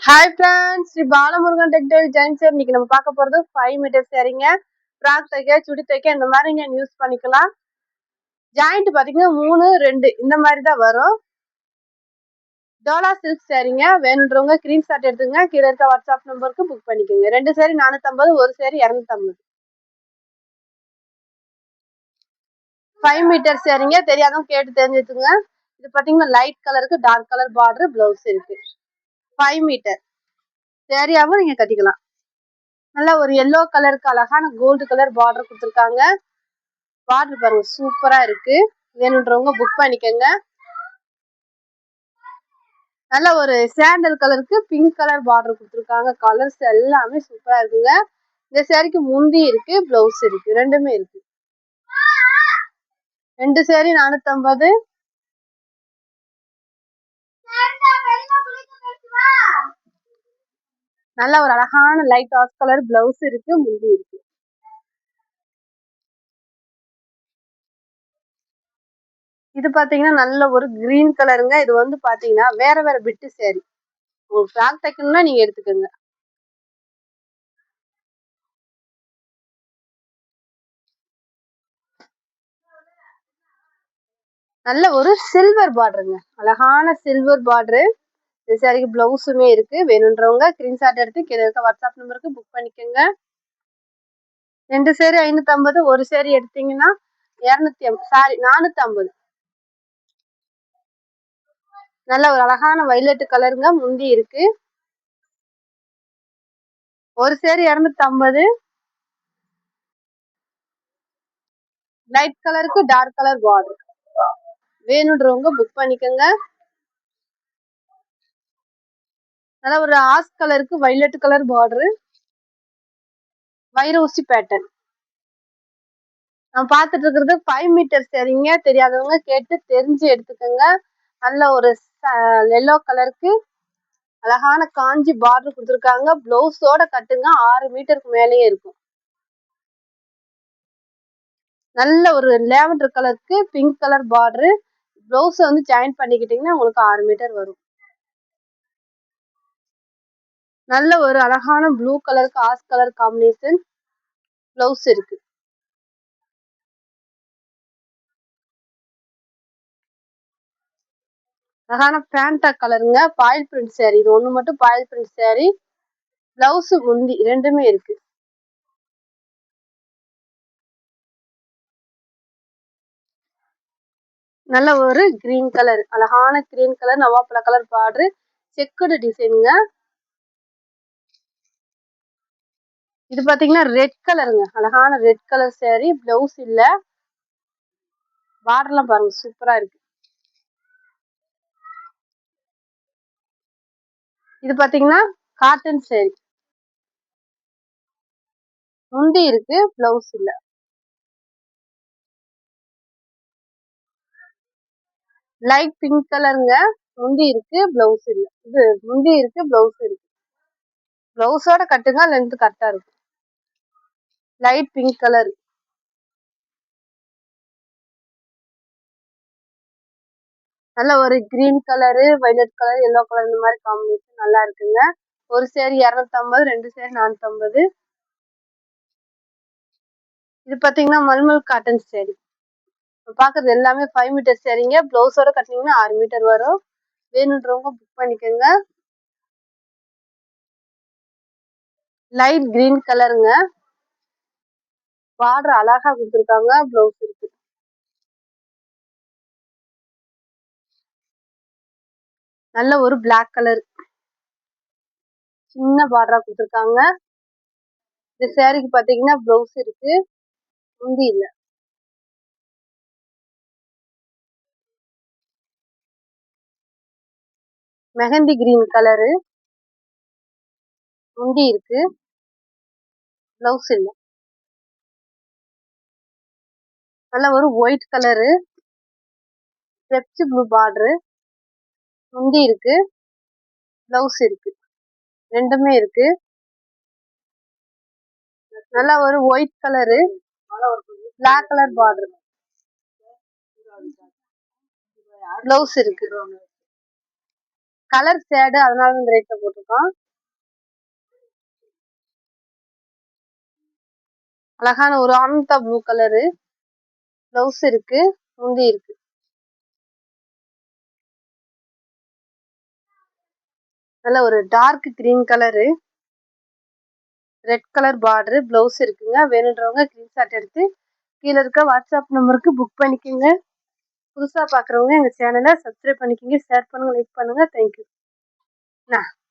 Hi friends, Sri Balamurugan textile ஜெயின்ஸ். இன்னைக்கு நம்ம பார்க்க போறது 5 மீட்டர் சரிங்க. ஃப்ராக் தைக்க, சுடி தைக்க இந்த மாதிரி நீங்க யூஸ் பண்ணிக்கலாம். ஜாயிண்ட் பாத்தீங்கன்னா 3 2 இந்த மாதிரி தான் வரும். டோலா சில்க் சரிங்க. வேணுன்றவங்க ஸ்கிரீன்ஷாட் எடுத்துங்க. கீழே இருக்க வாட்ஸ்அப் நம்பருக்கு புக் பண்ணிக்கோங்க. 2 சேரி 450, ஒரு சேரி 250. 5 மீட்டர் சரிங்க. தெரியாதவங்க கேட்டு தெரிஞ்சுக்குங்க. இது பாத்தீங்கன்னா லைட் கலருக்கு டார்க் கலர் பார்டர் பிளவுஸ் இருக்கு. 5 மீட்டர் சேரியாவும் நீங்க கட்டிக்கலாம். நல்லா ஒரு எல்லோ கலருக்கு அழகான கோல்டு கலர் பார்டர் கொடுத்துருக்காங்க. பார்டர் பாருங்க சூப்பரா இருக்கு. வேணுன்றவங்க புக் பண்ணிக்கோங்க. நல்ல ஒரு சாண்டல் கலருக்கு பிங்க் கலர் பார்டர் கொடுத்துருக்காங்க. கலர்ஸ் எல்லாமே சூப்பரா இருக்குங்க. இந்த சேரீக்கு முந்தி இருக்கு, பிளவுஸ் இருக்கு, ரெண்டுமே இருக்கு. 2 சேரி 450. நல்ல ஒரு அழகான லைட் ஆஸ் கலர் பிளவுஸ் இருக்கு, முந்தி இருக்கு. இது பாத்தீங்கன்னா நல்ல ஒரு கிரீன் கலருங்க. இது வந்து பாத்தீங்கன்னா வேற வேற பிட்டு சேரீ. உங்களுக்கு ஃப்ராக் தைக்கணும்னா நீங்க எடுத்துக்கோங்க. நல்ல ஒரு சில்வர் பார்டருங்க, அழகான சில்வர் பார்டரு. இந்த சேரீக்கு பிளவுஸுமே இருக்கு. வேணுன்றவங்க ஸ்கிரீன்ஷாட் எடுத்து கீழே இருக்க வாட்ஸ்அப் நம்பருக்கு புக் பண்ணிக்கோங்க. 2 சேரி 550, ஒரு சேரி எடுத்தீங்கன்னா 450. நல்ல ஒரு அழகான வயலட் கலருங்க, முந்தி இருக்கு. ஒரு சேரி 250. லைட் கலருக்கு டார்க் கலர் பார்டர். வேணுன்றவங்க புக் பண்ணிக்கோங்க. நல்ல ஒரு ஆஸ் கலருக்கு வயலட் கலர் பார்டரு, வைர ஊசி பேட்டர்ன். நம்ம பார்த்துட்டு இருக்கிறது 5 மீட்டர் சரிங்க. தெரியாதவங்க கேட்டு தெரிஞ்சு எடுத்துக்கோங்க. நல்ல ஒரு எல்லோ கலருக்கு அழகான காஞ்சி பார்டர் கொடுத்துருக்காங்க. பிளவுஸோட கட்டுங்க. 6 மீட்டருக்கு மேலேயே இருக்கும். நல்ல ஒரு லேவண்டர் கலருக்கு பிங்க் கலர் பார்டரு. பிளவுஸ் வந்து ஜாயின் பண்ணிக்கிட்டீங்கன்னா உங்களுக்கு 6 மீட்டர் வரும். நல்ல ஒரு அழகான ப்ளூ கலருக்கு ஆஸ் கலர் காம்பினேஷன் பிளவுஸ் இருக்கு. அழகான பேண்டா கலருங்க, பாயில் பிரிண்ட் சேரீ. இது ஒண்ணு மட்டும் பாயில் பிரிண்ட் சேரீ. பிளவுஸ் முந்தி ரெண்டுமே இருக்கு. நல்ல ஒரு கிரீன் கலர், அழகான கிரீன் கலர், நவாப்பழ கலர் பார்டரு, செக்குடு டிசைனுங்க. இது பாத்தீங்கன்னா ரெட் கலருங்க, அழகான ரெட் கலர் சேரீ. பிளவுஸ் இல்ல. பார்டர்லாம் பாருங்க சூப்பரா இருக்கு. இது பாத்தீங்கன்னா காட்டன் சேரீ. முந்தி இருக்கு, பிளவுஸ் இல்ல. லைட் பிங்க் கலருங்க, முந்தி இருக்கு, பிளவுஸ் இல்ல. இது முந்தி இருக்கு, பிளவுஸ் இருக்கு. பிளவுஸோட கட்டுங்க, லென்த் கரெக்டா இருக்கும். Light pink colour. நல்ல ஒரு green colour, violet colour, yellow colour இந்த மாதிரி காம்பினேஷன் நல்லா இருக்குங்க. ஒரு சேரி 250, 2 சேரி 450. இது பாத்தீங்கன்னா மல்மல் காட்டன் சேரீ. பாக்குறது எல்லாமே 5 மீட்டர் சேரீங்க. பிளவுஸோட கட்டினீங்கன்னா 6 மீட்டர் வரும். வேணுன்றவங்க புக் பண்ணிக்கோங்க. லைட் கிரீன் கலருங்க, பார்டர் அழகா கொடுத்துருக்காங்க. பிளவுஸ் இருக்கு. நல்ல ஒரு பிளாக் கலர், சின்ன பார்டரா கொடுத்துருக்காங்க. இந்த சேரீக்கு பாத்தீங்கன்னா பிளவுஸ் இருக்கு, முந்தி இல்ல. மெஹந்தி கிரீன் கலரு, முந்தி இருக்கு, பிளவுஸ் இல்ல. நல்ல ஒரு white colour, Pepsi blue border, முந்தி இருக்கு, பிளவுஸ் இருக்கு, ரெண்டுமே இருக்கு. நல்ல ஒரு white colour, black colour border, blouse இருக்கு. கலர் ஷேடு, அதனால இந்த ரேட்ல போட்டிருக்கோம். அழகான ஒரு ஆனந்தா ப்ளூ கலரு பிளவுஸ் இருக்கு, முந்தி இருக்கு. நல்ல ஒரு dark green colour, red colour border, blouse இருக்குங்க. வேணுன்றவங்க ஸ்கிரீன்ஷாட் எடுத்து கீழே இருக்க வாட்ஸ்அப் நம்பருக்கு புக் பண்ணிக்கோங்க. புதுசா பாக்குறவங்க எங்க சேனலை சப்ஸ்கிரைப் பண்ணிக்கோங்க, ஷேர் பண்ணுங்க, லைக் பண்ணுங்க. தேங்க்யூ.